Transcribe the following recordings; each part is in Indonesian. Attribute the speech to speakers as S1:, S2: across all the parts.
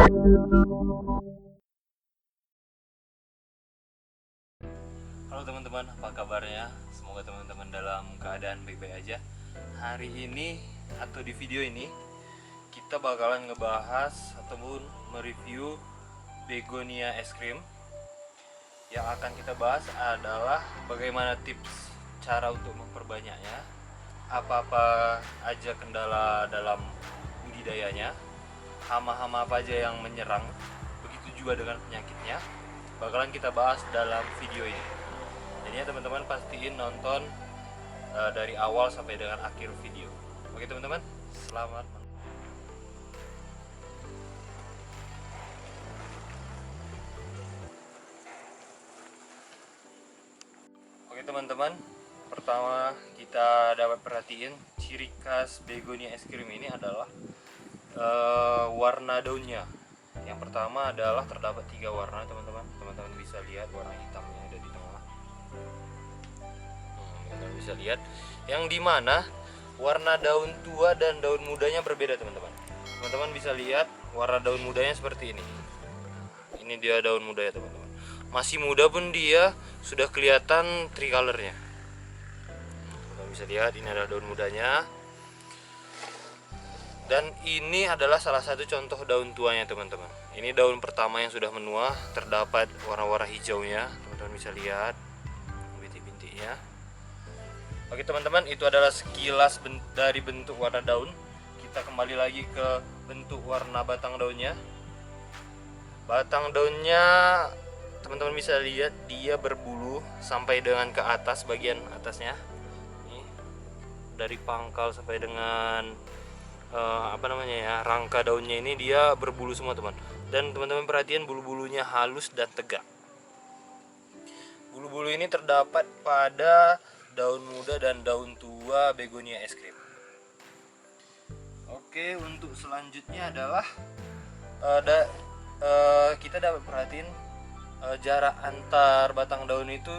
S1: Halo teman-teman, apa kabarnya? Semoga teman-teman dalam keadaan baik-baik aja. Hari ini atau di video ini kita bakalan ngebahas ataupun mereview begonia es krim. Yang akan kita bahas adalah bagaimana tips cara untuk memperbanyaknya, apa-apa aja kendala dalam budidayanya, hama-hama apa aja yang menyerang, begitu juga dengan penyakitnya, bakalan kita bahas dalam video ini. Jadinya teman-teman pastiin nonton dari awal sampai dengan akhir video. Oke teman-teman, selamat. Oke teman-teman, pertama kita dapat perhatiin ciri khas begonia es krim ini adalah warna daunnya. Yang pertama adalah terdapat 3 warna teman-teman. Teman-teman bisa lihat warna hitamnya ada di tengah. Teman-teman bisa lihat yang dimana warna daun tua dan daun mudanya berbeda teman-teman. Teman-teman bisa lihat warna daun mudanya seperti ini. Ini dia daun muda ya teman-teman. Masih muda pun dia sudah kelihatan tricolornya. Teman-teman bisa lihat ini adalah daun mudanya. Dan ini adalah salah satu contoh daun tuanya teman-teman. Ini daun pertama yang sudah menua, terdapat warna-warna hijaunya. Teman-teman bisa lihat bintik-bintiknya. Oke teman-teman, itu adalah sekilas dari bentuk warna daun. Kita kembali lagi ke bentuk warna batang daunnya. Batang daunnya teman-teman bisa lihat dia berbulu sampai dengan ke atas, bagian atasnya. Ini dari pangkal sampai dengan rangka daunnya ini dia berbulu semua teman. Dan teman-teman perhatian bulu-bulunya halus dan tegak. Bulu-bulu ini terdapat pada daun muda dan daun tua begonia es krim. Oke, untuk selanjutnya adalah kita dapat perhatiin jarak antar batang daun itu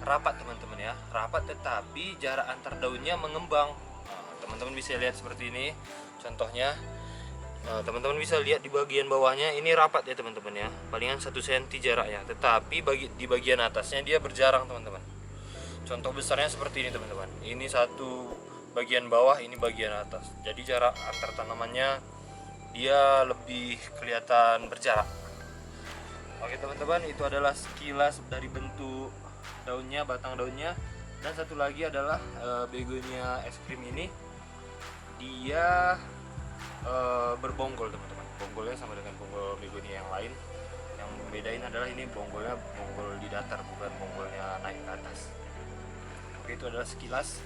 S1: rapat teman-teman ya, rapat, tetapi jarak antar daunnya mengembang. Teman-teman bisa lihat seperti ini contohnya. Teman-teman bisa lihat di bagian bawahnya ini rapat ya teman-teman ya, palingan 1 cm jaraknya, tetapi di bagian atasnya dia berjarang teman-teman. Contoh besarnya seperti ini teman-teman, ini satu bagian bawah, ini bagian atas, jadi jarak antar tanamannya dia lebih kelihatan berjarak. Oke teman-teman, itu adalah sekilas dari bentuk daunnya, batang daunnya. Dan satu lagi adalah begonia es krim ini dia berbonggol teman-teman. Bonggolnya sama dengan bonggol begonia yang lain. Yang membedain adalah ini bonggolnya bonggol di datar, bukan bonggolnya naik ke atas. Oke, itu adalah sekilas.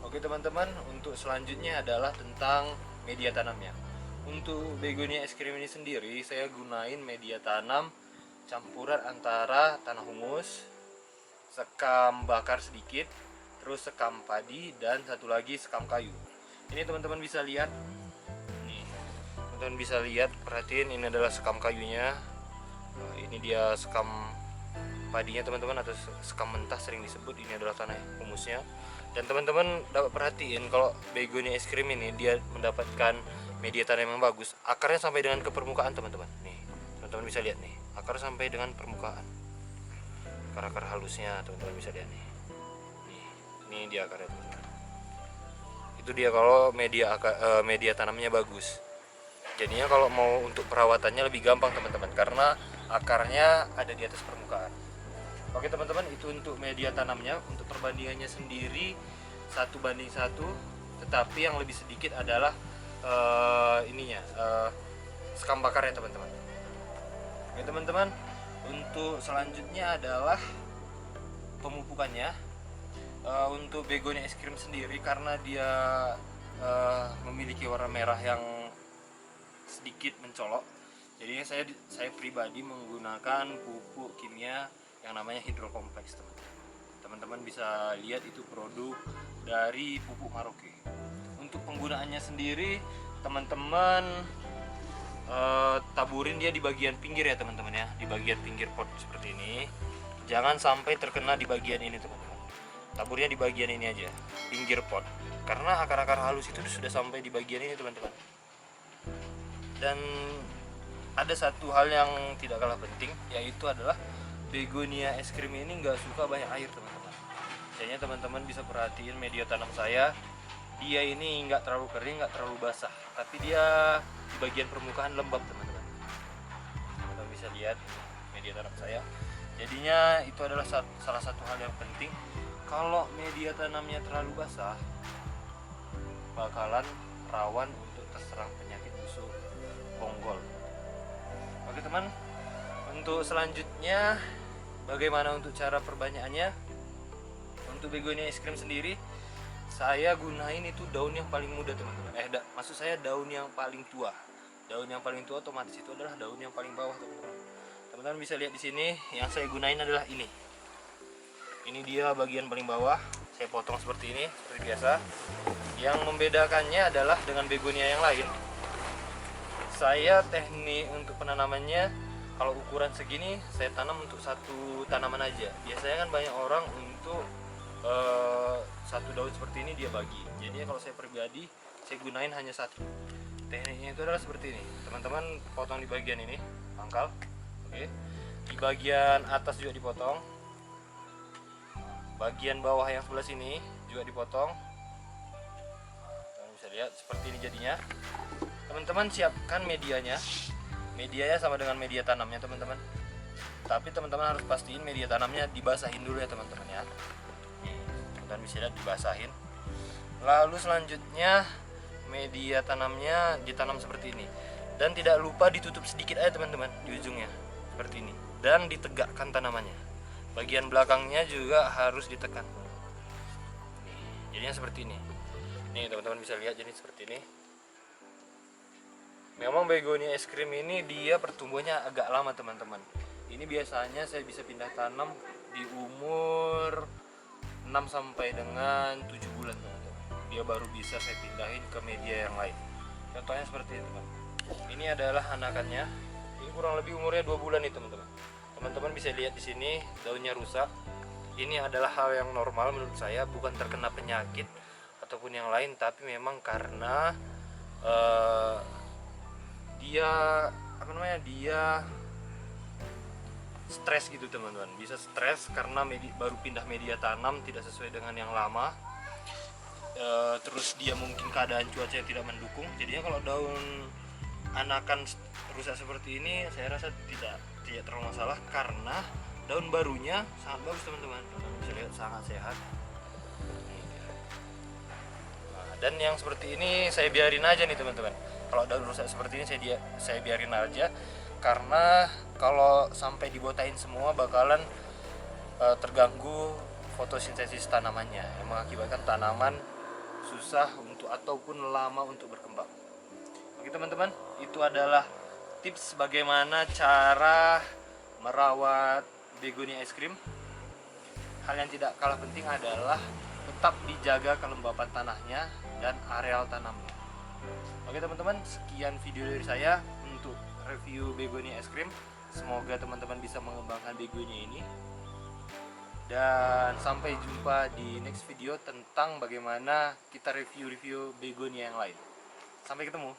S1: Oke teman-teman, untuk selanjutnya adalah tentang media tanamnya. Untuk begonia es krim ini sendiri saya gunain media tanam campuran antara tanah humus, sekam bakar sedikit, terus sekam padi, dan satu lagi sekam kayu. Ini teman-teman bisa lihat. Nih, teman-teman bisa lihat, perhatiin ini adalah sekam kayunya. Ini dia sekam padinya teman-teman, atau sekam mentah sering disebut. Ini adalah tanah humusnya. Dan teman-teman dapat perhatiin kalau begonia es krim ini dia mendapatkan media tanam yang bagus. Akarnya sampai dengan ke permukaan teman-teman. Nih, teman-teman bisa lihat nih, akar sampai dengan permukaan. Akar-akar halusnya teman-teman bisa lihat nih. Ini dia akarnya teman-teman. Itu dia kalau media tanamnya bagus. Jadinya kalau mau untuk perawatannya lebih gampang teman-teman, karena akarnya ada di atas permukaan. Oke teman-teman, itu untuk media tanamnya. Untuk perbandingannya sendiri 1:1, tetapi yang lebih sedikit adalah sekam bakarnya teman-teman. Oke teman-teman, untuk selanjutnya adalah pemupukannya. Untuk begonia es krim sendiri karena dia memiliki warna merah yang sedikit mencolok, jadi saya pribadi menggunakan pupuk kimia yang namanya hidrokompleks teman-teman. Teman-teman bisa lihat itu produk dari pupuk Maroke. Untuk penggunaannya sendiri teman-teman taburin dia di bagian pinggir ya teman-teman ya, di bagian pinggir pot seperti ini. Jangan sampai terkena di bagian ini teman-teman. Taburnya di bagian ini aja, pinggir pot, karena akar-akar halus itu sudah sampai di bagian ini teman-teman. Dan ada satu hal yang tidak kalah penting, yaitu adalah begonia es krim ini nggak suka banyak air teman-teman. Kayaknya teman-teman bisa perhatiin media tanam saya, dia ini nggak terlalu kering, nggak terlalu basah, tapi dia di bagian permukaan lembab teman-teman. Teman-teman bisa lihat media tanam saya. Jadinya itu adalah salah satu hal yang penting. Kalau media tanamnya terlalu basah, bakalan rawan untuk terserang penyakit busuk bonggol. Oke teman, untuk selanjutnya bagaimana untuk cara perbanyakannya? Untuk begonia es krim sendiri, saya gunain itu daun yang paling muda teman-teman. Maksud saya daun yang paling tua. Daun yang paling tua otomatis itu adalah daun yang paling bawah teman-teman. Teman-teman bisa lihat di sini, yang saya gunain adalah ini. Ini dia bagian paling bawah. Saya potong seperti ini, seperti biasa. Yang membedakannya adalah dengan begonia yang lain. Saya teknik untuk penanamannya, kalau ukuran segini saya tanam untuk satu tanaman aja. Biasanya kan banyak orang untuk satu daun seperti ini dia bagi. Jadi kalau saya pribadi, saya gunain hanya satu. Tekniknya itu adalah seperti ini. Teman-teman potong di bagian ini, pangkal. Oke. Di bagian atas juga dipotong. Bagian bawah yang sebelah sini juga dipotong. Teman bisa lihat seperti ini jadinya. Teman-teman siapkan medianya. Medianya sama dengan media tanamnya teman-teman. Tapi teman-teman harus pastiin media tanamnya dibasahin dulu ya teman-teman ya. Nih, teman-teman bisa lihat dibasahin. Lalu selanjutnya media tanamnya ditanam seperti ini. Dan tidak lupa ditutup sedikit aja teman-teman di ujungnya. Seperti ini. Dan ditegakkan tanamannya. Bagian belakangnya juga harus ditekan. Nih, jadinya seperti ini. Nih teman-teman bisa lihat jadi seperti ini. Memang begonia es krim ini dia pertumbuhannya agak lama teman-teman. Ini biasanya saya bisa pindah tanam di umur 6 sampai dengan 7 bulan teman-teman. Dia baru bisa saya pindahin ke media yang lain. Contohnya seperti ini teman. Ini adalah anakannya. Ini kurang lebih umurnya 2 bulan nih teman-teman. Teman-teman bisa lihat di sini daunnya rusak. Ini adalah hal yang normal menurut saya, bukan terkena penyakit ataupun yang lain, tapi memang karena dia stres gitu teman-teman. Bisa stres karena baru pindah media tanam tidak sesuai dengan yang lama. Terus dia mungkin keadaan cuaca yang tidak mendukung. Jadinya kalau daun anakan rusak seperti ini, saya rasa tidak terlalu masalah karena daun barunya sangat bagus teman-teman. Bisa lihat sangat sehat. Dan yang seperti ini saya biarin aja nih teman-teman. Kalau daun rusak seperti ini saya biarin aja, karena kalau sampai dibotain semua bakalan terganggu fotosintesis tanamannya, yang mengakibatkan tanaman susah ataupun lama untuk berkembang. Oke teman-teman, itu adalah tips bagaimana cara merawat begonia es krim. Hal yang tidak kalah penting adalah tetap dijaga kelembapan tanahnya dan areal tanamnya. Oke teman-teman, sekian video dari saya untuk review begonia es krim. Semoga teman-teman bisa mengembangkan begonia ini. Dan sampai jumpa di next video tentang bagaimana kita review begonia yang lain. Sampai ketemu.